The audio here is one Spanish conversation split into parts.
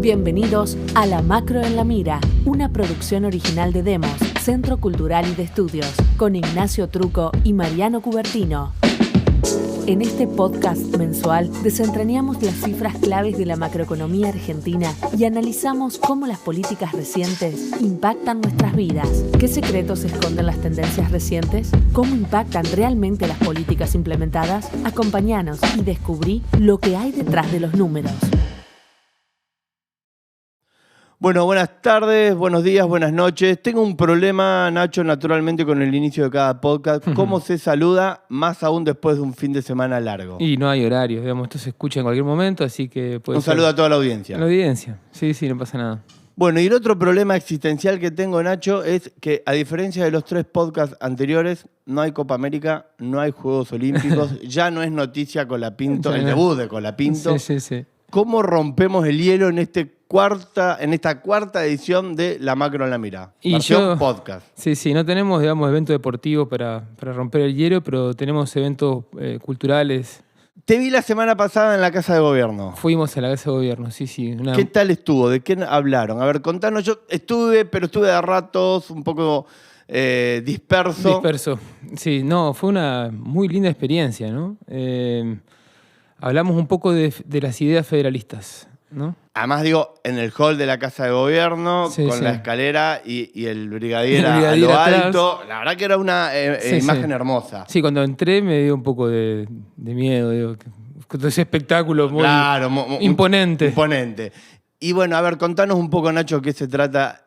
Bienvenidos a La Macro en la Mira, una producción original de Demos, Centro Cultural y de Estudios, con Ignacio Truco y Mariano Cubertino. En este podcast mensual desentrañamos las cifras claves de la macroeconomía argentina y analizamos cómo las políticas recientes impactan nuestras vidas. ¿Qué secretos esconden las tendencias recientes? ¿Cómo impactan realmente las políticas implementadas? Acompáñanos y descubrí lo que hay detrás de los números. Bueno, buenas tardes, buenos días, buenas noches. Tengo un problema, Nacho, naturalmente con el inicio de cada podcast. ¿Cómo se saluda, más aún después de un fin de semana largo? Y no hay horario, digamos, esto se escucha en cualquier momento, así que puede Un ser... saludo a toda la audiencia. La audiencia, sí, no pasa nada. Bueno, y el otro problema existencial que tengo, Nacho, es que a diferencia de los 3 podcasts anteriores, no hay Copa América, no hay Juegos Olímpicos, ya no es noticia Colapinto, el debut de Colapinto. Sí. ¿Cómo rompemos el hielo en esta cuarta edición de La Macro en la Mira? Versión podcast. Sí, no tenemos, digamos, eventos deportivos para romper el hielo, pero tenemos eventos culturales. Te vi la semana pasada en la Casa de Gobierno. Fuimos a la Casa de Gobierno, sí. ¿Qué tal estuvo? ¿De qué hablaron? A ver, contanos. Yo estuve de ratos un poco disperso. Sí, no, fue una muy linda experiencia, ¿no? Hablamos un poco de las ideas federalistas, ¿no? Además, digo, en el hall de la Casa de Gobierno, con la escalera y el brigadier a lo alto. La verdad que era una imagen hermosa. Sí, cuando entré me dio un poco de miedo, digo, todo ese espectáculo muy imponente. Imponente. Y bueno, a ver, contanos un poco, Nacho, qué se trata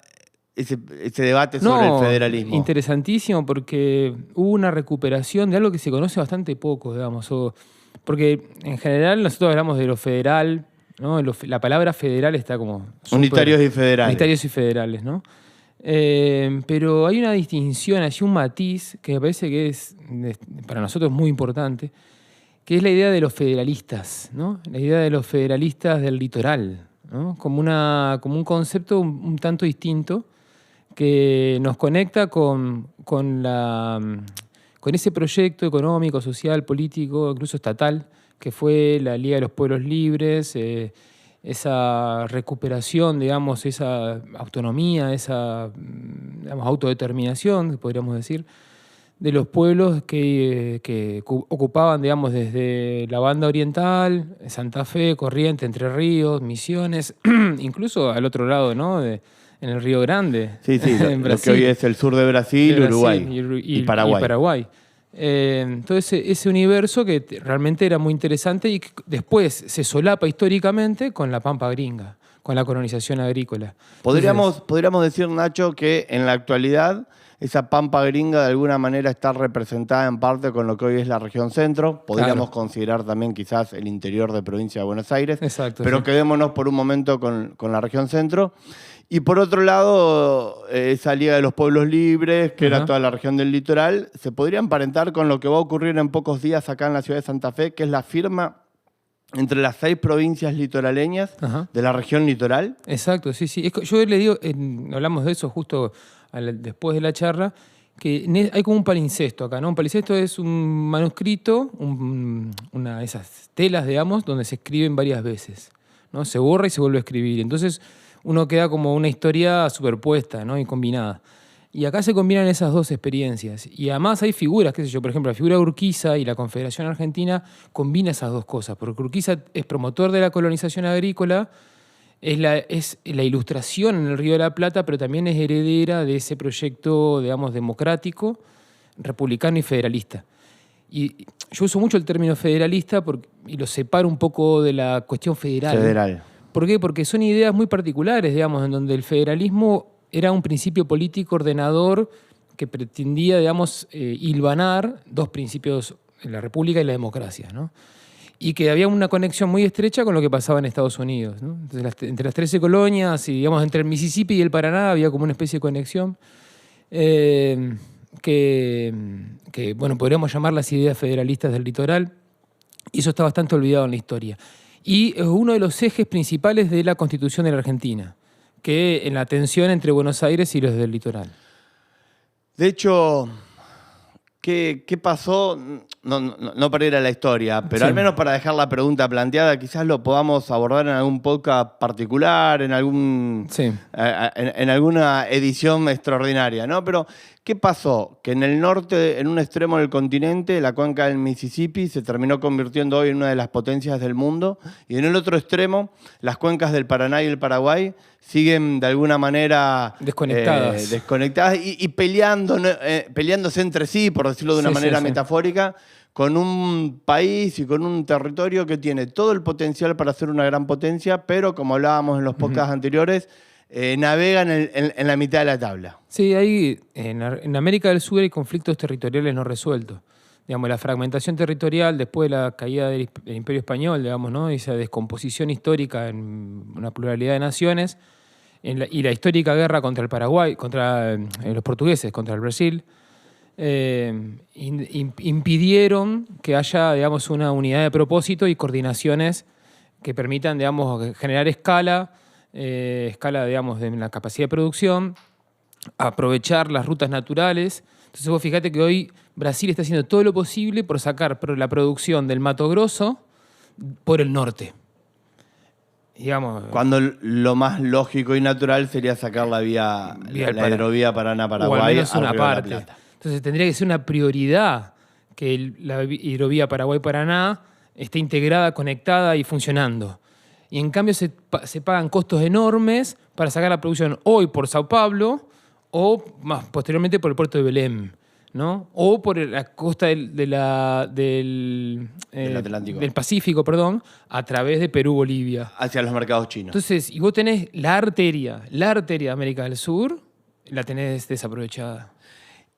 ese debate sobre el federalismo. Interesantísimo, porque hubo una recuperación de algo que se conoce bastante poco, digamos. Porque en general nosotros hablamos de lo federal, ¿no? La palabra federal está como... Unitarios y federales. Unitarios y federales, ¿no? Pero hay una distinción, hay un matiz que me parece que es para nosotros muy importante, que es la idea de los federalistas, ¿no? La idea de los federalistas del litoral, ¿no? Como un concepto un tanto distinto que nos conecta con ese proyecto económico, social, político, incluso estatal, que fue la Liga de los Pueblos Libres, esa recuperación, digamos, esa autonomía, esa autodeterminación, podríamos decir, de los pueblos que ocupaban, digamos, desde la banda oriental, Santa Fe, Corrientes, Entre Ríos, Misiones, incluso al otro lado, ¿no? En el Río Grande. Sí, lo que hoy es el sur de Brasil, Uruguay y Paraguay. Entonces ese universo que realmente era muy interesante y que después se solapa históricamente con la Pampa Gringa, con la colonización agrícola. Podríamos decir, Nacho, que en la actualidad esa Pampa Gringa de alguna manera está representada en parte con lo que hoy es la región centro. Podríamos considerar también quizás el interior de provincia de Buenos Aires. Exacto, pero quedémonos por un momento con la región centro. Y por otro lado, esa Liga de los Pueblos Libres, que era toda la región del litoral, se podría emparentar con lo que va a ocurrir en pocos días acá en la ciudad de Santa Fe, que es la firma entre las 6 provincias litoraleñas de la región litoral. Exacto, sí. Yo le digo, hablamos de eso justo después de la charla, que hay como un palincesto acá, ¿no? Un palincesto es un manuscrito, una de esas telas, digamos, donde se escriben varias veces, ¿no? Se borra y se vuelve a escribir. Entonces uno queda como una historia superpuesta, ¿no? Y combinada. Y acá se combinan esas dos experiencias. Y además hay figuras, qué sé yo, por ejemplo, la figura de Urquiza y la Confederación Argentina combina esas dos cosas, porque Urquiza es promotor de la colonización agrícola, es la ilustración en el Río de la Plata, pero también es heredera de ese proyecto, digamos, democrático, republicano y federalista. Y yo uso mucho el término federalista y lo separo un poco de la cuestión federal. ¿Por qué? Porque son ideas muy particulares, digamos, en donde el federalismo era un principio político ordenador que pretendía, digamos, hilvanar dos principios, la república y la democracia, ¿no? Y que había una conexión muy estrecha con lo que pasaba en Estados Unidos, ¿no? Entonces, entre las 13 colonias y, digamos, entre el Mississippi y el Paraná había como una especie de conexión que, bueno, podríamos llamar las ideas federalistas del litoral, y eso está bastante olvidado en la historia. Y es uno de los ejes principales de la Constitución de la Argentina, que en la tensión entre Buenos Aires y los del litoral. De hecho, ¿qué pasó? No para ir a la historia, pero al menos para dejar la pregunta planteada, quizás lo podamos abordar en algún podcast particular, en alguna edición extraordinaria, ¿no? Pero, ¿qué pasó? Que en el norte, en un extremo del continente, la cuenca del Mississippi se terminó convirtiendo hoy en una de las potencias del mundo, y en el otro extremo, las cuencas del Paraná y el Paraguay siguen de alguna manera desconectadas y peleándose entre sí, por decirlo de una manera metafórica, con un país y con un territorio que tiene todo el potencial para ser una gran potencia, pero como hablábamos en los podcasts anteriores, navegan en la mitad de la tabla. Sí, en América del Sur hay conflictos territoriales no resueltos. Digamos, la fragmentación territorial después de la caída del Imperio Español, digamos, ¿no? Esa descomposición histórica en una pluralidad de naciones, y la histórica guerra contra el Paraguay, contra los portugueses, contra el Brasil, impidieron que haya, digamos, una unidad de propósito y coordinaciones que permitan, digamos, generar escala, digamos, de la capacidad de producción, aprovechar las rutas naturales. Entonces vos fíjate que hoy Brasil está haciendo todo lo posible por sacar la producción del Mato Grosso por el norte. Digamos, cuando lo más lógico y natural sería sacar la hidrovía Paraná-Paraguay. O al menos una parte. Entonces tendría que ser una prioridad que la hidrovía Paraguay-Paraná esté integrada, conectada y funcionando. Y en cambio se pagan costos enormes para sacar la producción hoy por Sao Paulo o más posteriormente por el puerto de Belém, ¿no? O por la costa del Pacífico, perdón, a través de Perú-Bolivia. Hacia los mercados chinos. Entonces, y vos tenés la arteria de América del Sur, la tenés desaprovechada.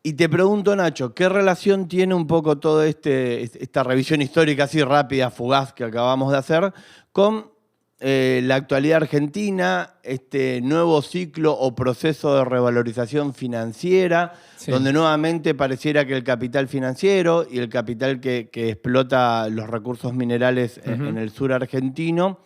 Y te pregunto, Nacho, ¿qué relación tiene un poco toda esta revisión histórica así rápida, fugaz que acabamos de hacer con la actualidad argentina, este nuevo ciclo o proceso de revalorización financiera, donde nuevamente pareciera que el capital financiero y el capital que explota los recursos minerales en el sur argentino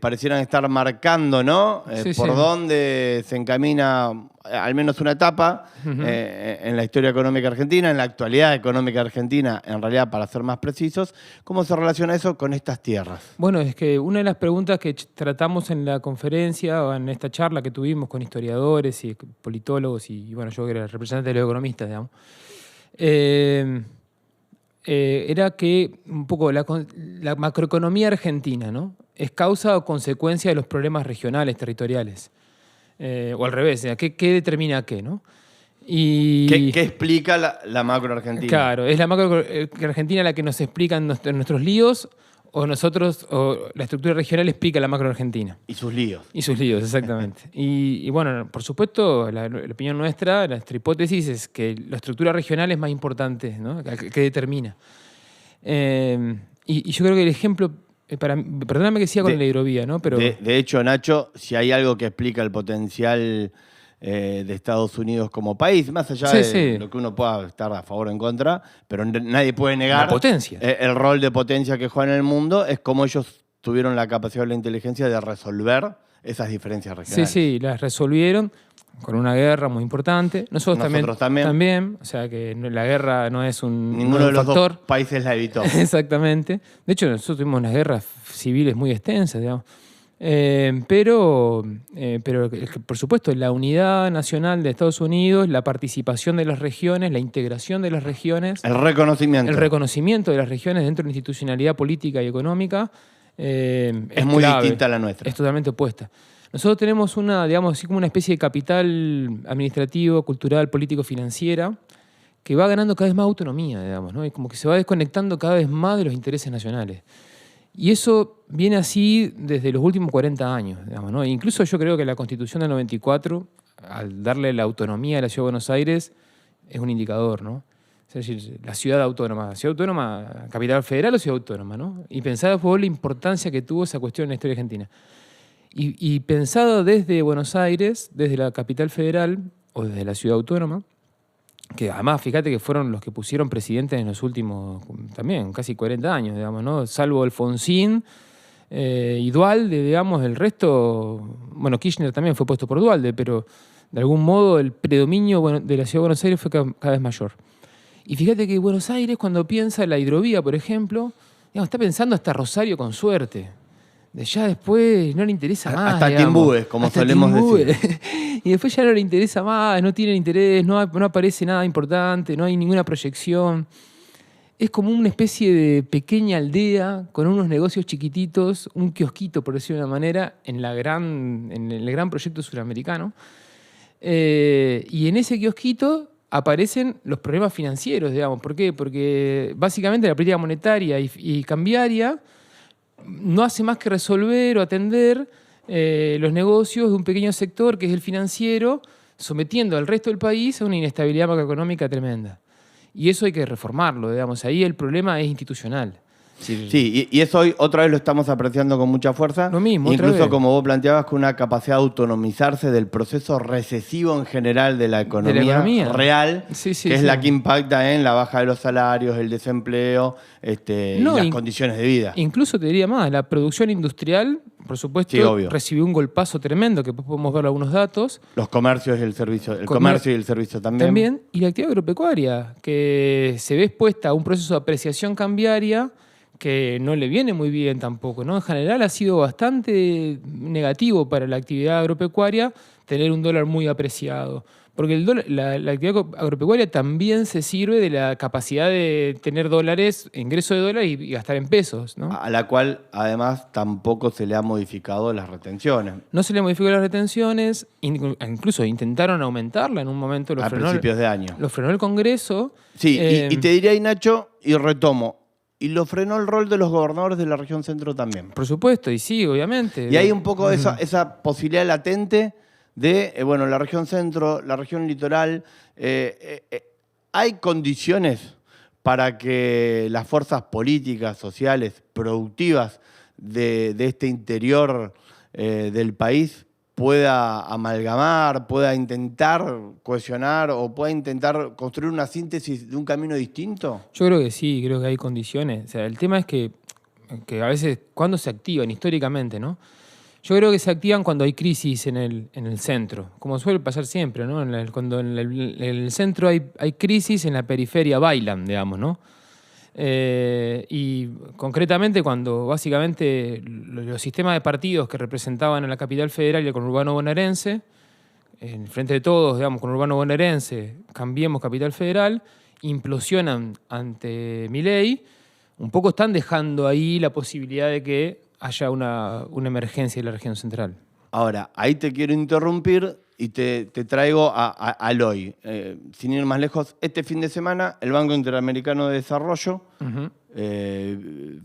parecieran estar marcando, ¿no? Por dónde se encamina al menos una etapa en la historia económica argentina, en la actualidad económica argentina, en realidad, para ser más precisos. ¿Cómo se relaciona eso con estas tierras? Bueno, es que una de las preguntas que tratamos en la conferencia o en esta charla que tuvimos con historiadores y politólogos y bueno, yo que era el representante de los economistas, digamos, era que un poco la macroeconomía argentina, ¿no? Es causa o consecuencia de los problemas regionales, territoriales. O al revés, ¿qué determina qué, ¿no? ¿Qué explica la macro argentina? Claro, es la macro argentina la que nos explica nuestros líos, o la estructura regional explica la macro argentina. Y sus líos. Y sus líos, exactamente. y bueno, por supuesto, la opinión nuestra hipótesis es que la estructura regional es más importante, ¿no? Que determina. Y yo creo que el ejemplo, perdóname que siga con la hidrovía, ¿no? Pero de hecho, Nacho, si hay algo que explica el potencial de Estados Unidos como país, más allá de lo que uno pueda estar a favor o en contra, pero nadie puede negar la potencia. El rol de potencia que juega en el mundo, es como ellos tuvieron la capacidad o la inteligencia de resolver esas difereas regionales. Sí, las resolvieron con una guerra muy importante. Nosotros también. O sea que la guerra no es ninguno de los factor. Dos países la evitó. Exactamente. De hecho, nosotros tuvimos unas guerras civiles muy extensas, digamos. Pero por supuesto, la unidad nacional de Estados Unidos, la participación de las regiones, la integración de las regiones. El reconocimiento de las regiones dentro de la institucionalidad política y económica es muy distinta a la nuestra. Es totalmente opuesta. Nosotros tenemos digamos así como una especie de capital administrativo, cultural, político, financiera, que va ganando cada vez más autonomía, digamos, ¿no? Y como que se va desconectando cada vez más de los intereses nacionales. Y eso viene así desde los últimos 40 años, digamos, ¿no? Incluso yo creo que la Constitución del 94, al darle la autonomía a la Ciudad de Buenos Aires, es un indicador, ¿no? Es decir, la ciudad autónoma, capital federal o ciudad autónoma, ¿no? Y pensada por la importancia que tuvo esa cuestión en la historia argentina. Y pensado desde Buenos Aires, desde la capital federal o desde la ciudad autónoma, que además, fíjate que fueron los que pusieron presidentes en los últimos, también, casi 40 años, digamos, ¿no? Salvo Alfonsín y Duhalde, digamos, el resto, bueno, Kirchner también fue puesto por Duhalde, pero de algún modo el predominio de la ciudad de Buenos Aires fue cada vez mayor. Y fíjate que Buenos Aires, cuando piensa en la hidrovía, por ejemplo, digamos, está pensando hasta Rosario con suerte. De ya después no le interesa más. Hasta digamos. Timbúes, como Hasta solemos Timbúes. decir. Y después ya no le interesa más, no tienen interés, no aparece nada importante, no hay ninguna proyección. Es como una especie de pequeña aldea con unos negocios chiquititos, un kiosquito, por decirlo de una manera, en el gran proyecto suramericano. Y en ese kiosquito aparecen los problemas financieros, digamos. ¿Por qué? Porque básicamente la política monetaria y cambiaria no hace más que resolver o atender los negocios de un pequeño sector, que es el financiero, sometiendo al resto del país a una inestabilidad macroeconómica tremenda. Y eso hay que reformarlo, digamos. Ahí el problema es institucional. Sí, y eso hoy otra vez lo estamos apreciando con mucha fuerza. Lo mismo, otra incluso vez. como vos planteabas, con una capacidad de autonomizarse del proceso recesivo en general de la economía, real, Sí, que es la que impacta en la baja de los salarios, el desempleo y las condiciones de vida. Incluso te diría más, la producción industrial, por supuesto, sí, recibió un golpazo tremendo, que podemos ver algunos datos. Los comercios y el servicio, comercio y el servicio también. Y la actividad agropecuaria, que se ve expuesta a un proceso de apreciación cambiaria que no le viene muy bien tampoco, ¿no? En general ha sido bastante negativo para la actividad agropecuaria tener un dólar muy apreciado. Porque la actividad agropecuaria también se sirve de la capacidad de tener dólares, ingreso de dólares y gastar en pesos, ¿no? A la cual, además, tampoco se le han modificado las retenciones. No se le modificó las retenciones, incluso intentaron aumentarla en un momento. A principios de año. Lo frenó el Congreso. Sí, y te diría, Nacho, y retomo, y lo frenó el rol de los gobernadores de la región centro también. Por supuesto, y sí, obviamente. Y hay un poco esa posibilidad latente de, la región centro, la región litoral. ¿Hay condiciones para que las fuerzas políticas, sociales, productivas de este interior del país pueda amalgamar, pueda intentar cohesionar o pueda intentar construir una síntesis de un camino distinto? Yo creo que sí, creo que hay condiciones. O sea, el tema es que a veces, ¿cuándo se activan históricamente, no? Yo creo que se activan cuando hay crisis en el centro, como suele pasar siempre, ¿no? Cuando en el centro hay crisis, en la periferia bailan, digamos, ¿no? Y concretamente cuando básicamente los sistemas de partidos que representaban a la capital federal y el conurbano bonaerense, en frente de todos, digamos, conurbano bonaerense, Cambiemos Capital Federal, implosionan ante Milei, un poco están dejando ahí la posibilidad de que haya una emergencia en la región central. Ahora, ahí te quiero interrumpir y te traigo al hoy. Sin ir más lejos, este fin de semana el Banco Interamericano de Desarrollo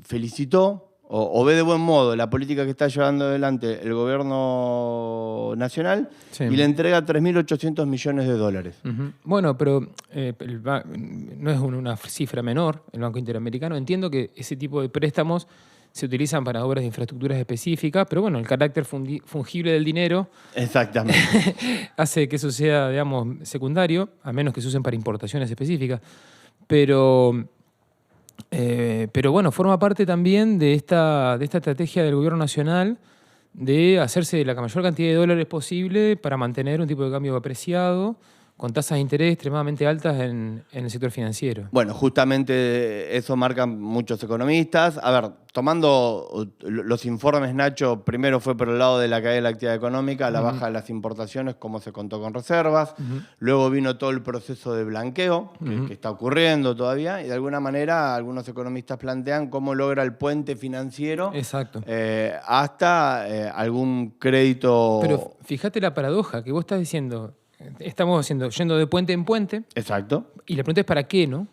felicitó o ve de buen modo la política que está llevando adelante el gobierno nacional y le entrega 3.800 millones de dólares. Bueno, pero no es una cifra menor el Banco Interamericano. Entiendo que ese tipo de préstamos se utilizan para obras de infraestructuras específicas, pero bueno, el carácter fungible del dinero exactamente hace que eso sea, digamos, secundario, a menos que se usen para importaciones específicas. Pero bueno, forma parte también de esta estrategia del gobierno nacional de hacerse la mayor cantidad de dólares posible para mantener un tipo de cambio apreciado, con tasas de interés extremadamente altas en el sector financiero. Bueno, justamente eso marcan muchos economistas. A ver, tomando los informes, Nacho, primero fue por el lado de la caída de la actividad económica, la baja de las importaciones, cómo se contó con reservas. Luego vino todo el proceso de blanqueo, que está ocurriendo todavía, y de alguna manera algunos economistas plantean cómo logra el puente financiero. Exacto. Hasta algún crédito. Pero fíjate la paradoja que vos estás diciendo. Estamos yendo de puente en puente. Exacto. Y la pregunta es ¿para qué, no? O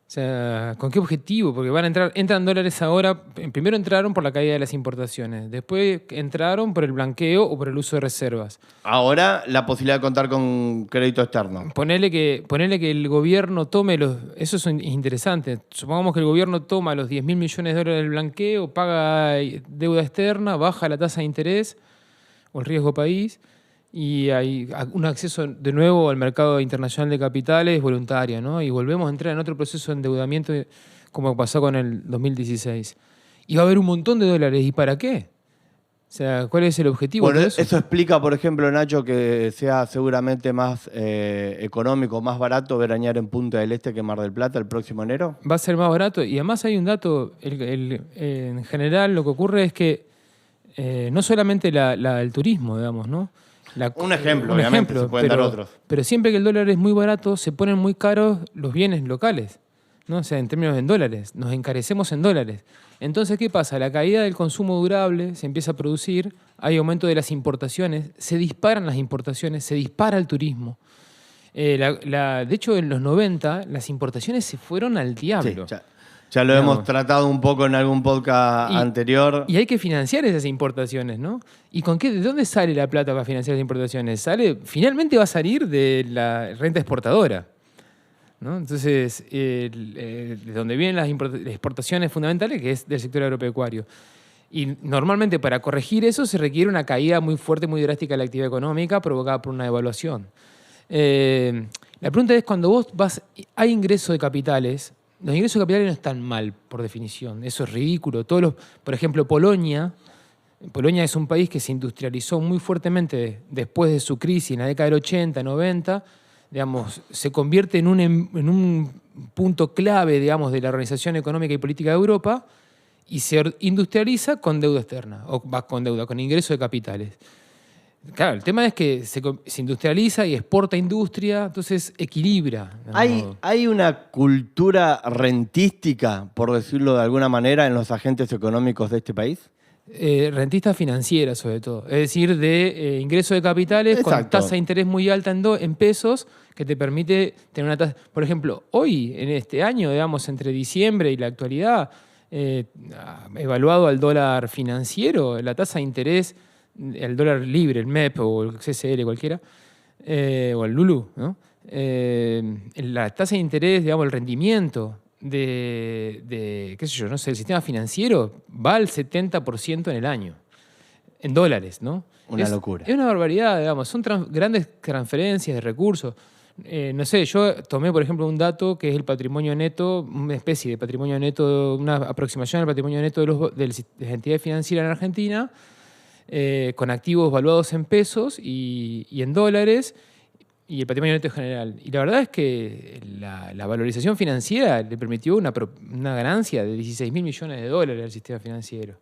sea, ¿con qué objetivo? Porque entran dólares ahora. Primero entraron por la caída de las importaciones. Después entraron por el blanqueo o por el uso de reservas. Ahora la posibilidad de contar con crédito externo. Ponele que el gobierno tome eso es interesante. Supongamos que el gobierno toma los 10.000 millones de dólares del blanqueo, paga deuda externa, baja la tasa de interés o el riesgo país. Y hay un acceso de nuevo al mercado internacional de capitales voluntario, ¿no? Y volvemos a entrar en otro proceso de endeudamiento como pasó con el 2016. Y va a haber un montón de dólares. ¿Y para qué? O sea, ¿cuál es el objetivo Bueno, de eso? eso explica, por ejemplo, Nacho, que sea seguramente más económico, más barato veranear en Punta del Este que Mar del Plata el próximo enero. Va a ser más barato. Y además hay un dato, en general lo que ocurre es que no solamente el turismo, digamos, ¿no? Un ejemplo, obviamente, se pueden dar otros. Pero siempre que el dólar es muy barato, se ponen muy caros los bienes locales, ¿no? O sea, en términos de dólares, nos encarecemos en dólares. Entonces, ¿qué pasa? La caída del consumo durable se empieza a producir, hay aumento de las importaciones, se disparan las importaciones, se dispara el turismo. De hecho, en los 90, las importaciones se fueron al diablo. Sí, ya lo hemos tratado un poco en algún podcast anterior. Y hay que financiar esas importaciones, ¿no? ¿Y de dónde sale la plata para financiar las importaciones? Finalmente va a salir de la renta exportadora, ¿no? Entonces, de donde vienen las exportaciones fundamentales, que es del sector agropecuario. Y normalmente para corregir eso se requiere una caída muy fuerte, muy drástica de la actividad económica provocada por una devaluación. La pregunta es, cuando vos hay ingreso de capitales, los ingresos de capitales no están mal, por definición. Eso es ridículo. Por ejemplo, Polonia es un país que se industrializó muy fuertemente después de su crisis en la década del 80, 90. Digamos, se convierte en un punto clave, digamos, de la Organización Económica y Política de Europa y se industrializa con deuda externa, con ingreso de capitales. Claro, el tema es que se industrializa y exporta industria, entonces equilibra. ¿Hay una cultura rentística, por decirlo de alguna manera, en los agentes económicos de este país? Rentista financiera, sobre todo. Es decir, de ingreso de capitales. Exacto. Con tasa de interés muy alta en pesos, que te permite tener una tasa. Por ejemplo, hoy, en este año, digamos, entre diciembre y la actualidad, evaluado al dólar financiero, la tasa de interés, el dólar libre, el MEP o el CCL cualquiera, o el Lulu, ¿no? La tasa de interés, digamos, el rendimiento qué sé yo, no sé, el sistema financiero va al 70% en el año, en dólares, ¿no? Una locura. Es una barbaridad, digamos, son grandes transferencias de recursos. No sé, yo tomé, por ejemplo, un dato que es el patrimonio neto, una especie de patrimonio neto, una aproximación al patrimonio neto de las entidades financieras en Argentina, con activos valuados en pesos y en dólares, y el patrimonio neto en general. Y la verdad es que la valorización financiera le permitió una ganancia de 16.000 millones de dólares al sistema financiero.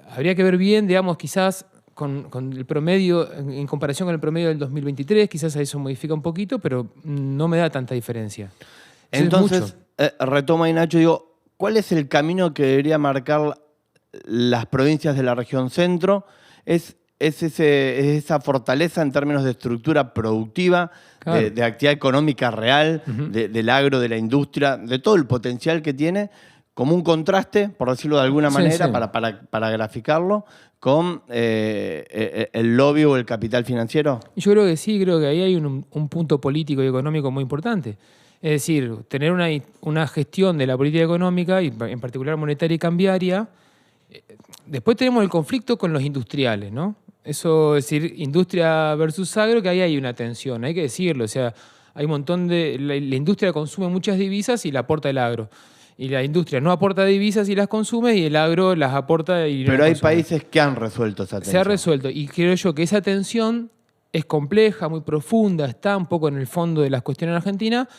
Habría que ver bien, digamos, quizás con el promedio, en comparación con el promedio del 2023, quizás eso modifica un poquito, pero no me da tanta diferencia. Entonces, retoma Nacho, digo, ¿cuál es el camino que debería marcar las provincias de la región centro? Es esa fortaleza en términos de estructura productiva, claro, de actividad económica real, del agro, de la industria, de todo el potencial que tiene, como un contraste, por decirlo de alguna manera, sí. Para graficarlo, con el lobby o el capital financiero. Yo creo que sí, creo que ahí hay un punto político y económico muy importante. Es decir, tener una gestión de la política económica, y en particular monetaria y cambiaria. Después tenemos el conflicto con los industriales, ¿no? Eso, es decir, industria versus agro, que ahí hay una tensión, hay que decirlo. O sea, hay un montón de... La industria consume muchas divisas y la aporta el agro. Y la industria no aporta divisas y las consume, y el agro las aporta y no. Pero hay países que han resuelto esa tensión. Se ha resuelto, y creo yo que esa tensión es compleja, muy profunda, está un poco en el fondo de las cuestiones en Argentina,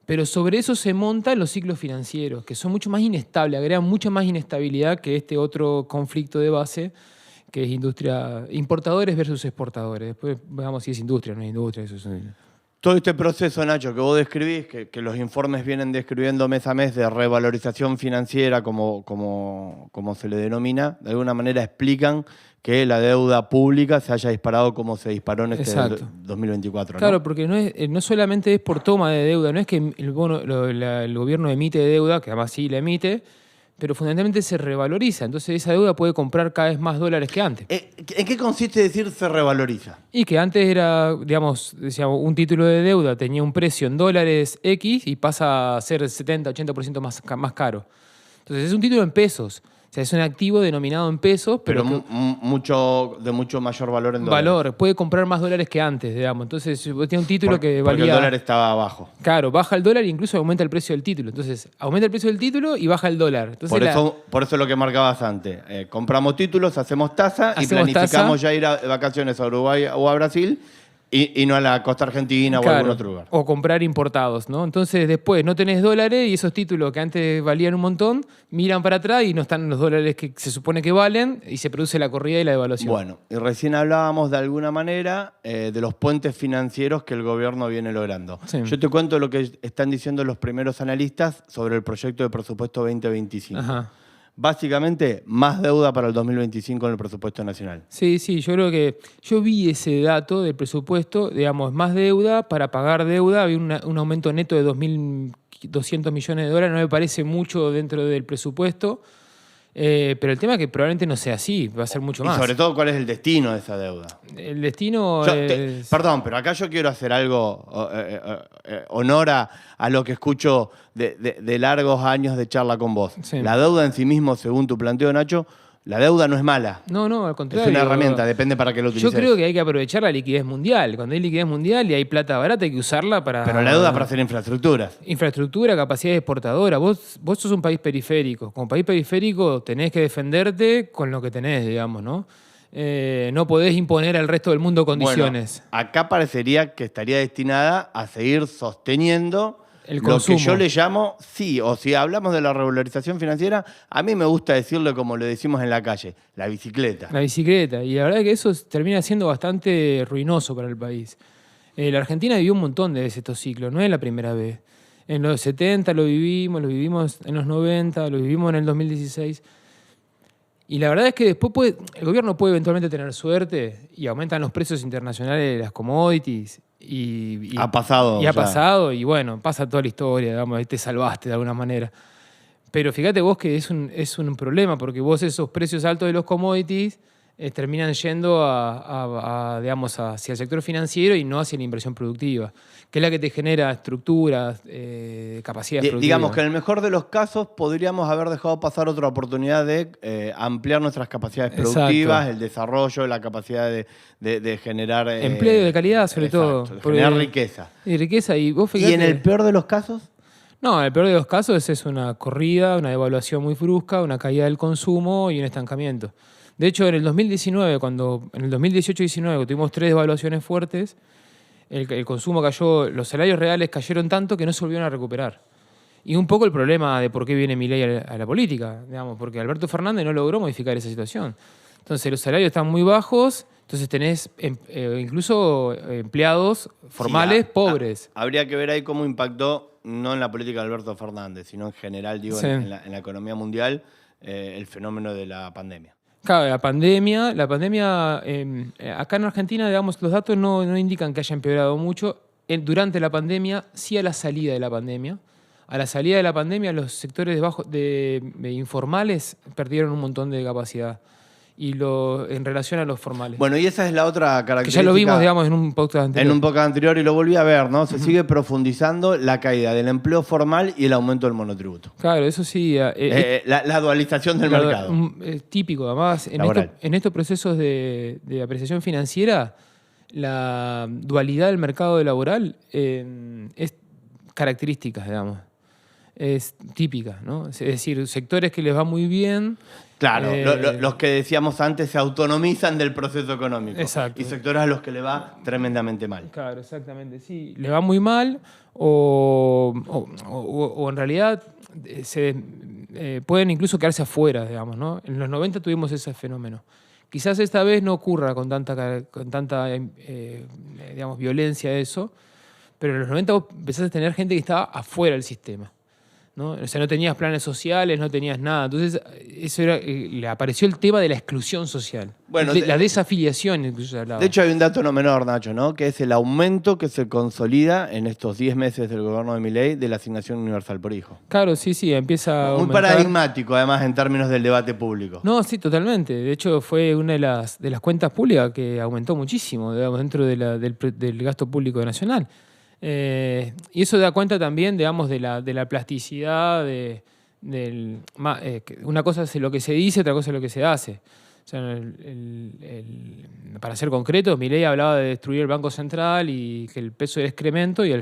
pero sobre eso se montan los ciclos financieros, que son mucho más inestables, agregan mucha más inestabilidad que este otro conflicto de base, que es industria, importadores versus exportadores. Después veamos si es industria o no es industria. Eso es... Todo este proceso, Nacho, que vos describís, que los informes vienen describiendo mes a mes de revalorización financiera, como se le denomina, de alguna manera explican que la deuda pública se haya disparado como se disparó en este 2024. Claro, ¿no? porque no solamente es por toma de deuda, no es que el gobierno emite deuda, que además sí la emite, pero fundamentalmente se revaloriza. Entonces esa deuda puede comprar cada vez más dólares que antes. ¿En qué consiste decir se revaloriza? Y que antes era, decíamos, un título de deuda tenía un precio en dólares X y pasa a ser 70-80% más caro. Entonces es un título en pesos. sea, es un activo denominado en pesos, Pero que, de mucho mayor valor en dólares. valor, puede comprar más dólares que antes, digamos. Entonces, si vos tenés un título que valía... Porque el dólar estaba abajo. Claro, baja el dólar e incluso aumenta el precio del título. Entonces, aumenta el precio del título y baja el dólar. Entonces, por eso lo que marcabas antes. Compramos títulos, hacemos tasa y planificamos ya ir de vacaciones a Uruguay o a Brasil y no a la costa argentina o a algún otro lugar. O comprar importados, ¿no? Entonces, después no tenés dólares y esos títulos que antes valían un montón, miran para atrás y no están los dólares que se supone que valen y se produce la corrida y la devaluación. Bueno, y recién hablábamos de alguna manera de los puentes financieros que el gobierno viene logrando. Sí. Yo te cuento lo que están diciendo los primeros analistas sobre el proyecto de presupuesto 2025. Ajá. Básicamente, más deuda para el 2025 en el presupuesto nacional. Sí, yo creo que yo vi ese dato del presupuesto, digamos, más deuda para pagar deuda, había un aumento neto de 2.200 millones de dólares, no me parece mucho dentro del presupuesto, pero el tema es que probablemente no sea así, va a ser mucho más. Y sobre todo, ¿cuál es el destino de esa deuda? El destino Perdón, pero acá yo quiero hacer algo, honor a lo que escucho de largos años de charla con vos. Sí. La deuda en sí mismo, según tu planteo, Nacho, la deuda no es mala. No, al contrario. Es una herramienta, depende para qué lo utilices. Yo creo que hay que aprovechar la liquidez mundial. Cuando hay liquidez mundial y hay plata barata, hay que usarla para... Pero la deuda para hacer infraestructuras. Infraestructura, capacidad exportadora. Vos sos un país periférico. Como país periférico tenés que defenderte con lo que tenés, digamos, ¿no? No podés imponer al resto del mundo condiciones. Bueno, acá parecería que estaría destinada a seguir sosteniendo el lo consumo. que yo le llamo, sí, o si hablamos de la regularización financiera, a mí me gusta decirlo como lo decimos en la calle, la bicicleta. La bicicleta. Y la verdad es que eso termina siendo bastante ruinoso para el país. La Argentina vivió un montón de veces estos ciclos, no es la primera vez. En los 70 lo vivimos en los 90, lo vivimos en el 2016. Y la verdad es que después el gobierno puede eventualmente tener suerte y aumentan los precios internacionales de las commodities. Ha pasado. Y ha pasado, y bueno, pasa toda la historia, digamos, ahí te salvaste de alguna manera. Pero fíjate vos que es un problema, porque vos esos precios altos de los commodities terminan yendo digamos, hacia el sector financiero y no hacia la inversión productiva, que es la que te genera estructuras, capacidades productivas. Digamos que en el mejor de los casos podríamos haber dejado pasar otra oportunidad de ampliar nuestras capacidades productivas, Exacto. el desarrollo, la capacidad de generar... empleo de calidad, sobre todo. De generar riqueza. Y riqueza, y vos fíjate... ¿Y en el peor de los casos? No, en el peor de los casos es una corrida, una devaluación muy brusca, una caída del consumo y un estancamiento. De hecho, en el 2019, en el 2018-19, tuvimos 3 devaluaciones fuertes, el consumo cayó, los salarios reales cayeron tanto que no se volvieron a recuperar. Y un poco el problema de por qué viene Milei a la política, digamos, porque Alberto Fernández no logró modificar esa situación. Entonces, los salarios están muy bajos, entonces tenés incluso empleados formales pobres. Habría que ver ahí cómo impactó, no en la política de Alberto Fernández, sino en general, digo, Sí. en la economía mundial, el fenómeno de la pandemia. Claro, la pandemia, acá en Argentina, digamos, los datos no indican que haya empeorado mucho. Durante la pandemia, sí a la salida de la pandemia. A la salida de la pandemia, los sectores de informales perdieron un montón de capacidad. Y en relación a los formales. Bueno, y esa es la otra Que característica. ya lo vimos, digamos, en un podcast anterior. En un podcast anterior y lo volví a ver, ¿no? Se sigue profundizando la caída del empleo formal y el aumento del monotributo. Claro, eso sí. La dualización del mercado. Es típico, además, Laboral. en estos procesos de apreciación financiera, la dualidad del mercado laboral es característica, digamos. Es típica, ¿no? Es decir, sectores que les va muy bien. Claro, los que decíamos antes se autonomizan del proceso económico. Exacto. Y sectores a los que le va tremendamente mal. Claro, exactamente, sí. Le va muy mal o en realidad pueden incluso quedarse afuera, digamos, ¿no? En los 90 tuvimos ese fenómeno. Quizás esta vez no ocurra con tanta digamos, violencia eso, pero en los 90 vos empezás a tener gente que estaba afuera del sistema, ¿no? O sea, no tenías planes sociales, no tenías nada. Entonces, eso le apareció el tema de la exclusión social. Bueno, la desafiliación, incluso se hablaba. De hecho, hay un dato no menor, Nacho, ¿no? Que es el aumento que se consolida en estos 10 meses del gobierno de Milei de la asignación universal por hijo. Claro, sí, empieza a Muy aumentar. paradigmático, además, en términos del debate público. No, sí, totalmente. De hecho, fue una de las cuentas públicas que aumentó muchísimo, digamos, dentro del gasto público nacional. Y eso da cuenta también, digamos, de la plasticidad de una cosa es lo que se dice, otra cosa es lo que se hace. O sea, para ser concretos, Milei hablaba de destruir el Banco Central y que el peso era excremento y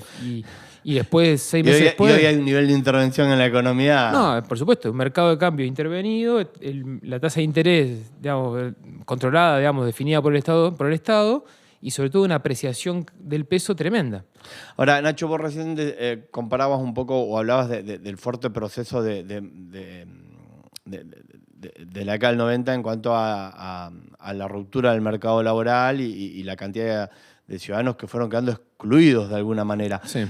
después, 6 meses después... Y hoy hay un nivel de intervención en la economía... No, por supuesto, un mercado de cambio intervenido, la tasa de interés, digamos, controlada, digamos, definida por el Estado y sobre todo una apreciación del peso tremenda. Ahora, Nacho, vos recién comparabas un poco o hablabas del fuerte proceso de la década del 90 en cuanto a la ruptura del mercado laboral y la cantidad de ciudadanos que fueron quedando excluidos de alguna manera. Sí.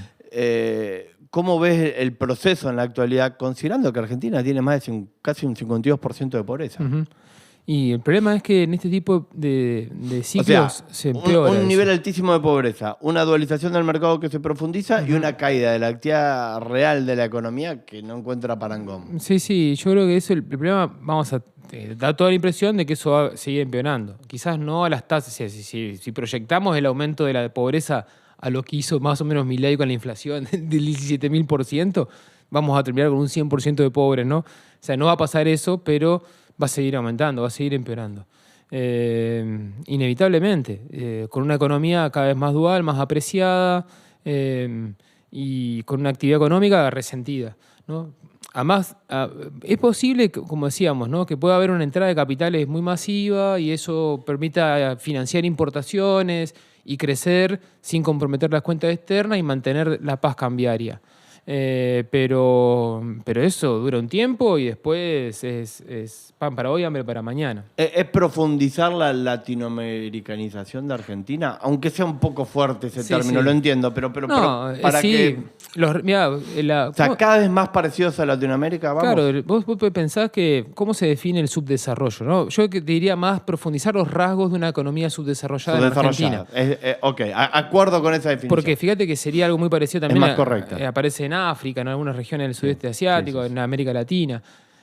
¿Cómo ves el proceso en la actualidad, considerando que Argentina tiene más de casi un 52% de pobreza? Uh-huh. Y el problema es que en este tipo de ciclos se empeora un nivel eso. altísimo de pobreza, una dualización del mercado que se profundiza y una caída de la actividad real de la economía que no encuentra parangón. Sí, yo creo que eso, el problema, da toda la impresión de que eso va a seguir empeorando. Quizás no a las tasas, si proyectamos el aumento de la pobreza a lo que hizo más o menos Milei con la inflación del 17.000%, vamos a terminar con un 100% de pobres, ¿no? O sea, no va a pasar eso, pero va a seguir aumentando, va a seguir empeorando. Inevitablemente, con una economía cada vez más dual, más apreciada y con una actividad económica resentida, ¿no? Además, es posible, como decíamos, ¿no?, que pueda haber una entrada de capitales muy masiva y eso permita financiar importaciones y crecer sin comprometer las cuentas externas y mantener la paz cambiaria. Pero eso dura un tiempo y después es pan para hoy, hambre para mañana. ¿Es profundizar la latinoamericanización de Argentina? Aunque sea un poco fuerte ese término, lo entiendo, pero para que... cada vez más parecidos a Latinoamérica, vamos. Claro, vos pensás que cómo se define el subdesarrollo, ¿no? Yo te diría más profundizar los rasgos de una economía subdesarrollada en Argentina. Ok, acuerdo con esa definición. Porque fíjate que sería algo muy parecido también. Es más correcta. Aparece en África, en algunas regiones del sudeste asiático, en América Latina,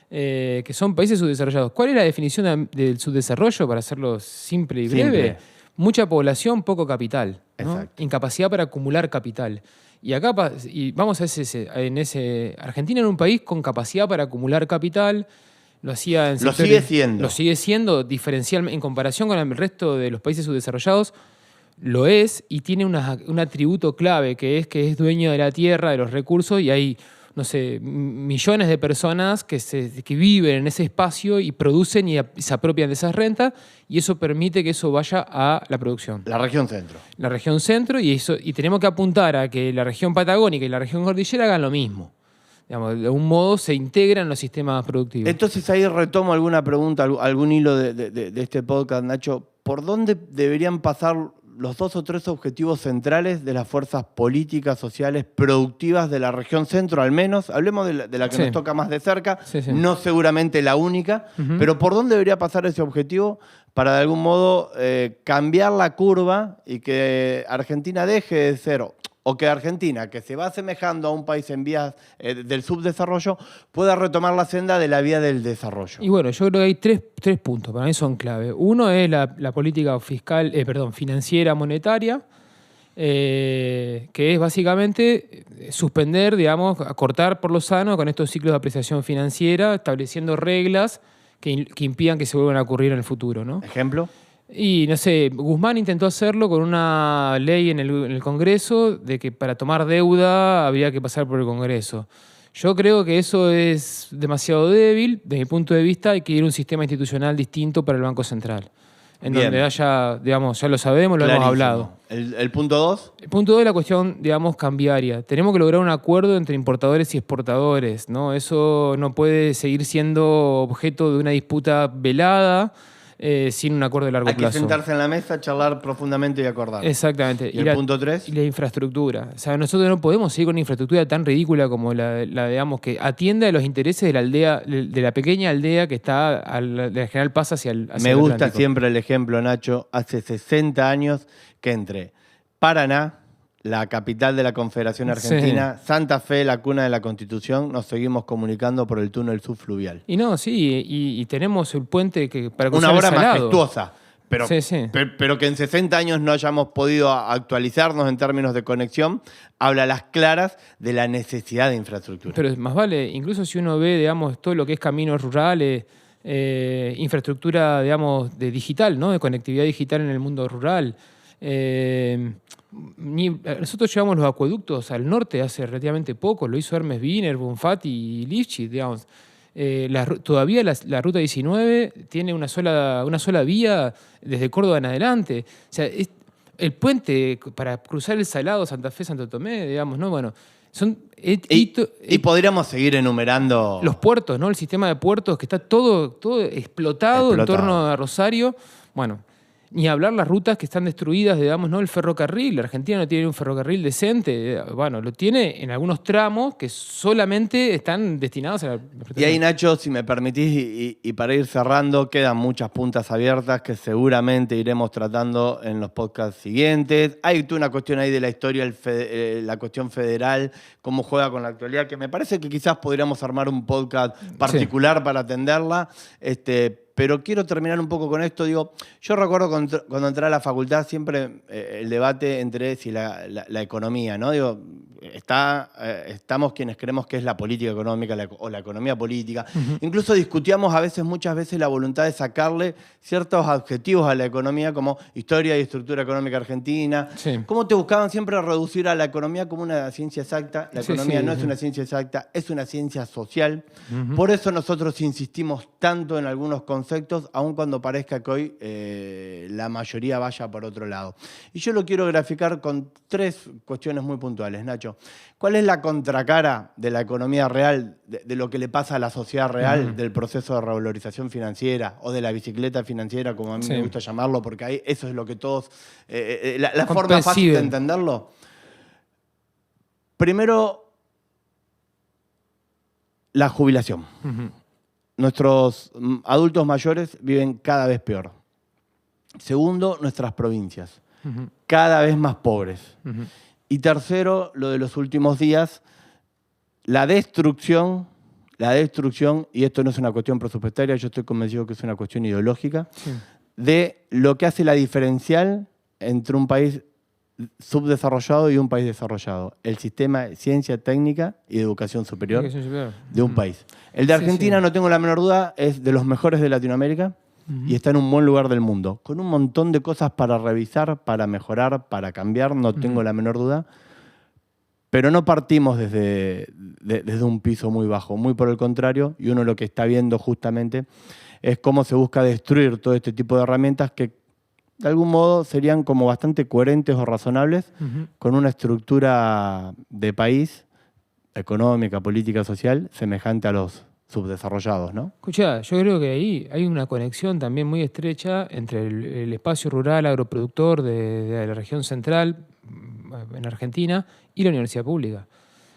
que son países subdesarrollados. ¿Cuál es la definición del subdesarrollo, para hacerlo simple y breve? Mucha población, poco capital, ¿no? Exacto. Incapacidad para acumular capital. Y acá vamos a Argentina era un país con capacidad para acumular capital. Lo sigue siendo. Lo sigue siendo diferencialmente en comparación con el resto de los países subdesarrollados. Lo es y tiene un atributo clave que es dueño de la tierra, de los recursos, y hay, no sé, millones de personas que viven en ese espacio y producen y se apropian de esas rentas, y eso permite que eso vaya a la producción. La región centro. La región centro, y tenemos que apuntar a que la región patagónica y la región cordillera hagan lo mismo. Digamos, de algún modo se integran los sistemas productivos. Entonces ahí retomo alguna pregunta, algún hilo de este podcast, Nacho. ¿Por dónde deberían pasar los 2 o 3 objetivos centrales de las fuerzas políticas, sociales, productivas de la región centro, al menos? Hablemos de la que nos toca más de cerca, no seguramente la única, pero ¿por dónde debería pasar ese objetivo para de algún modo cambiar la curva y que Argentina deje de ser, o que Argentina, que se va asemejando a un país en vías del subdesarrollo, pueda retomar la senda de la vía del desarrollo? Y bueno, yo creo que hay tres puntos, para mí son clave. Uno es la política financiera monetaria, que es básicamente suspender, digamos, acortar por lo sano con estos ciclos de apreciación financiera, estableciendo reglas que impidan que se vuelvan a ocurrir en el futuro, ¿no? ¿Ejemplo? Y no sé, Guzmán intentó hacerlo con una ley en el Congreso de que para tomar deuda había que pasar por el Congreso. Yo creo que eso es demasiado débil. Desde mi punto de vista, hay que ir a un sistema institucional distinto para el Banco Central. En donde haya, digamos, ya lo sabemos, lo hemos hablado. ¿El punto 2? El punto 2 es la cuestión, digamos, cambiaria. Tenemos que lograr un acuerdo entre importadores y exportadores, ¿no? Eso no puede seguir siendo objeto de una disputa velada, sin un acuerdo de largo plazo. Hay que sentarse en la mesa, charlar profundamente y acordar. Exactamente. ¿Y el punto 3? Y la infraestructura. O sea, nosotros no podemos seguir con una infraestructura tan ridícula como la digamos, que atienda a los intereses de la aldea, de la pequeña aldea que está de la General Paz hacia el Me gusta Atlántico. Siempre el ejemplo, Nacho, hace 60 años que entre Paraná, la capital de la Confederación Argentina, Santa Fe, la cuna de la Constitución, nos seguimos comunicando por el túnel subfluvial. Y no, sí, y tenemos el puente para cruzar una obra el Salado. majestuosa, pero, Sí, sí. pero que en 60 años no hayamos podido actualizarnos en términos de conexión, habla a las claras de la necesidad de infraestructura. Pero más vale, incluso si uno ve, digamos, todo lo que es caminos rurales, infraestructura, digamos, de digital, ¿no? De conectividad digital en el mundo rural. Nosotros llevamos los acueductos al norte hace relativamente poco, lo hizo Hermes Wiener, Bonfatti y Lifshitz, digamos. Todavía la Ruta 19 tiene una sola vía desde Córdoba en adelante. O sea, el puente para cruzar el Salado, Santa Fe, Santo Tomé, digamos, ¿no? Bueno, y podríamos seguir enumerando... Los puertos, ¿no? El sistema de puertos que está todo explotado en torno a Rosario. Bueno, ni hablar las rutas que están destruidas, digamos, ¿no? El ferrocarril. La Argentina no tiene un ferrocarril decente. Bueno, lo tiene en algunos tramos que solamente están destinados a la... Y ahí, Nacho, si me permitís, y para ir cerrando, quedan muchas puntas abiertas que seguramente iremos tratando en los podcasts siguientes. Hay una cuestión ahí de la historia, la cuestión federal, cómo juega con la actualidad, que me parece que quizás podríamos armar un podcast particular para atenderla. Pero quiero terminar un poco con esto. Digo, yo recuerdo cuando entré a la facultad siempre el debate entre si la economía, ¿no? Digo, estamos quienes creemos que es la política económica o la economía política. Uh-huh. Incluso discutíamos muchas veces la voluntad de sacarle ciertos adjetivos a la economía como historia y estructura económica argentina. Sí. Cómo te buscaban siempre reducir a la economía como una ciencia exacta. La economía no es una ciencia exacta, es una ciencia social. Uh-huh. Por eso nosotros insistimos tanto en algunos conceptos, aun cuando parezca que hoy la mayoría vaya por otro lado. Y yo lo quiero graficar con 3 cuestiones muy puntuales, Nacho. ¿Cuál es la contracara de la economía real, de lo que le pasa a la sociedad real, del proceso de revalorización financiera o de la bicicleta financiera, como a mí me gusta llamarlo, porque ahí eso es lo que todos... la forma fácil de entenderlo. Primero, la jubilación. Uh-huh. Nuestros adultos mayores viven cada vez peor. Segundo, nuestras provincias, cada vez más pobres. Uh-huh. Y tercero, lo de los últimos días, la destrucción, y esto no es una cuestión presupuestaria, yo estoy convencido que es una cuestión ideológica, de lo que hace la diferencial entre un país subdesarrollado y un país desarrollado. El sistema de ciencia técnica y de educación superior de un país. El de Argentina, no tengo la menor duda, es de los mejores de Latinoamérica y está en un buen lugar del mundo. Con un montón de cosas para revisar, para mejorar, para cambiar, no tengo la menor duda. Pero no partimos desde un piso muy bajo, muy por el contrario, y uno lo que está viendo justamente es cómo se busca destruir todo este tipo de herramientas que de algún modo serían como bastante coherentes o razonables con una estructura de país, económica, política, social, semejante a los subdesarrollados, ¿no? Escuchá, yo creo que ahí hay una conexión también muy estrecha entre el espacio rural agroproductor de la región central, en Argentina, y la universidad pública.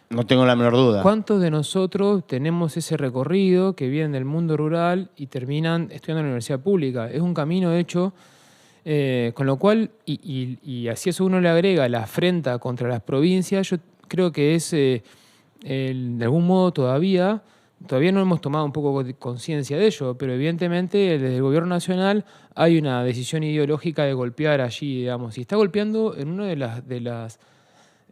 No tengo la menor duda. ¿Cuántos de nosotros tenemos ese recorrido que vienen del mundo rural y terminan estudiando en la universidad pública? Es un camino hecho... con lo cual, y así eso uno le agrega la afrenta contra las provincias, yo creo que es, de algún modo todavía no hemos tomado un poco conciencia de ello, pero evidentemente desde el gobierno nacional hay una decisión ideológica de golpear allí, digamos, y está golpeando en una de las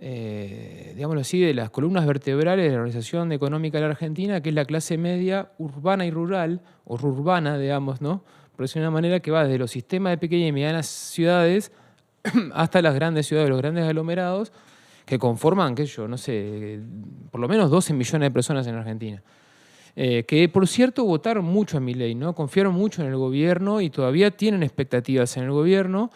digámoslo así, de las columnas vertebrales de la Organización Económica de la Argentina, que es la clase media urbana y rural, o rurbana, digamos, ¿no? Por decirlo de una manera que va desde los sistemas de pequeñas y medianas ciudades hasta las grandes ciudades, los grandes aglomerados, que conforman, qué sé yo, no sé, por lo menos 12 millones de personas en Argentina. Que, por cierto, votaron mucho a Milei, ¿no? Confiaron mucho en el gobierno y todavía tienen expectativas en el gobierno,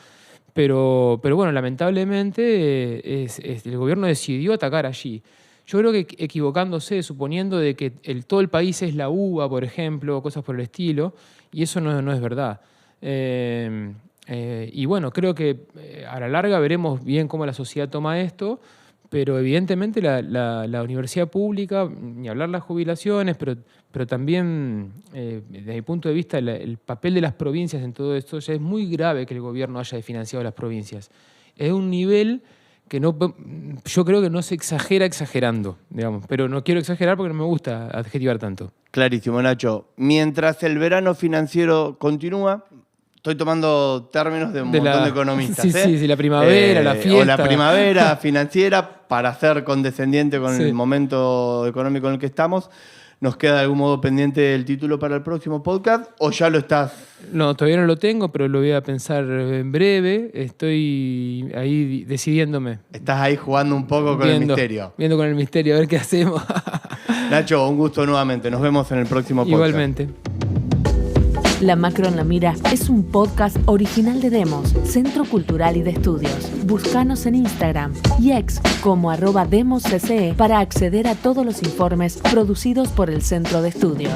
pero bueno, lamentablemente el gobierno decidió atacar allí. Yo creo que equivocándose, suponiendo de que todo el país es la uva, por ejemplo, cosas por el estilo, y eso no es verdad. Y bueno, creo que a la larga veremos bien cómo la sociedad toma esto, pero evidentemente la universidad pública, ni hablar las jubilaciones, pero también, desde mi punto de vista, el papel de las provincias en todo esto, ya es muy grave que el gobierno haya financiado las provincias. Es un nivel que yo creo que no se exagera exagerando, digamos, pero no quiero exagerar porque no me gusta adjetivar tanto. Clarísimo, Nacho. Mientras el verano financiero continúa, Estoy tomando términos de un montón de economistas. Sí, la primavera, la fiesta. O la primavera financiera, para ser condescendiente con el momento económico en el que estamos. ¿Nos queda de algún modo pendiente el título para el próximo podcast o ya lo estás? No, todavía no lo tengo, pero lo voy a pensar en breve. Estoy ahí decidiéndome. Estás ahí jugando un poco con el misterio. Viendo con el misterio, a ver qué hacemos. Nacho, un gusto nuevamente. Nos vemos en el próximo podcast. Igualmente. La Macro en la Mira es un podcast original de Demos, Centro Cultural y de Estudios. Búscanos en Instagram y X como @demoscce para acceder a todos los informes producidos por el Centro de Estudios.